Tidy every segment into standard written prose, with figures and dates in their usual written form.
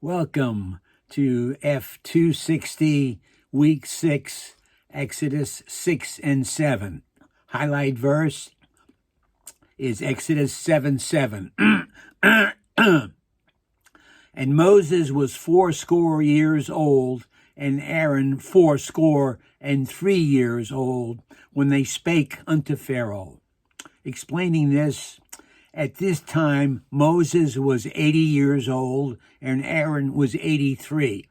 Welcome to F260, Week 6, Exodus 6 and 7. Highlight verse is Exodus 7:7. And Moses was 80 years old, and Aaron 83 years old, when they spake unto Pharaoh. Explaining this, at this time Moses was 80 years old, and Aaron was 83.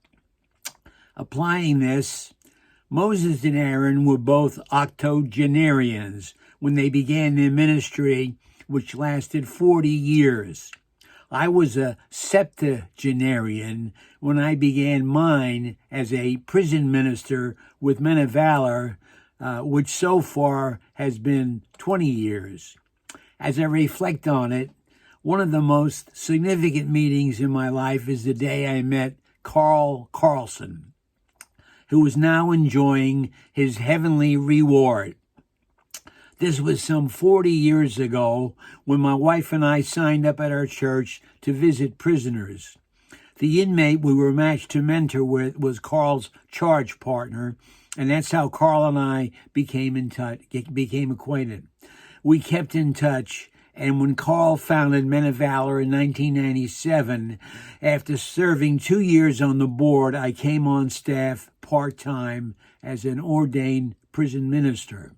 Applying this, Moses and Aaron were both octogenarians when they began their ministry, which lasted 40 years. I was a septuagenarian when I began mine as a prison minister with Men of Valor, which so far has been 20 years. As I reflect on it, one of the most significant meetings in my life is the day I met Carl Carlson, who is now enjoying his heavenly reward. This was some 40 years ago when my wife and I signed up at our church to visit prisoners. The inmate we were matched to mentor with was Carl's charge partner, and that's how Carl and I became acquainted. We kept in touch, and when Carl founded Men of Valor in 1997, after serving 2 years on the board, I came on staff part-time as an ordained prison minister.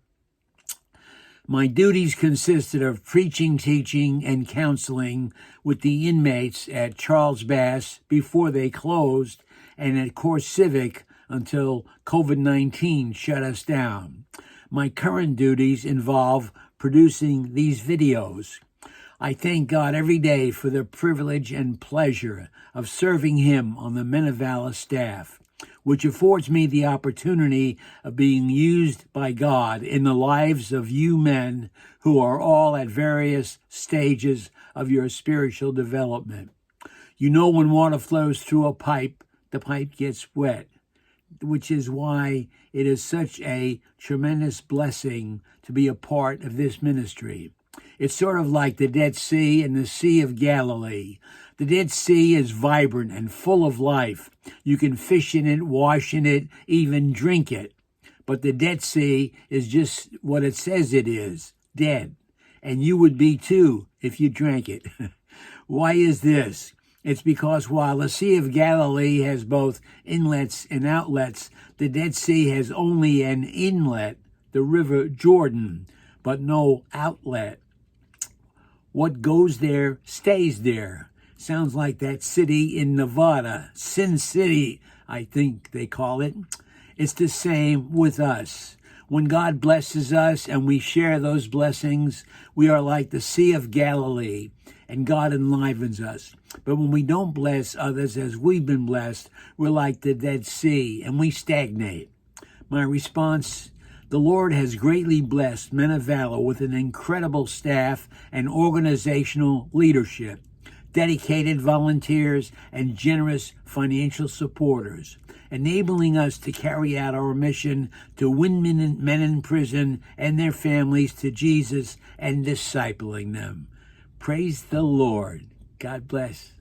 My duties consisted of preaching, teaching, and counseling with the inmates at Charles Bass before they closed, and at Course Civic until COVID-19 shut us down. My current duties involve producing these videos. I thank God every day for the privilege and pleasure of serving Him on the Men of Valor staff, which affords me the opportunity of being used by God in the lives of you men who are all at various stages of your spiritual development. You know, when water flows through a pipe, the pipe gets wet, which is why it is such a tremendous blessing to be a part of this ministry. It's sort of like the Dead Sea and the Sea of Galilee. The Dead Sea is vibrant and full of life. You can fish in it, wash in it, even drink it. But the Dead Sea is just what it says it is, dead. And you would be too if you drank it. Why is this? It's because while the Sea of Galilee has both inlets and outlets, the Dead Sea has only an inlet, the River Jordan, but no outlet. What goes there stays there. Sounds like that city in Nevada, Sin City, I think they call it. It's the same with us. When God blesses us and we share those blessings, we are like the Sea of Galilee, and God enlivens us. But when we don't bless others as we've been blessed, we're like the Dead Sea, and we stagnate. My response: the Lord has greatly blessed Men of Valor with an incredible staff and organizational leadership, dedicated volunteers, and generous financial supporters, enabling us to carry out our mission to win men in prison and their families to Jesus and discipling them. Praise the Lord. God bless.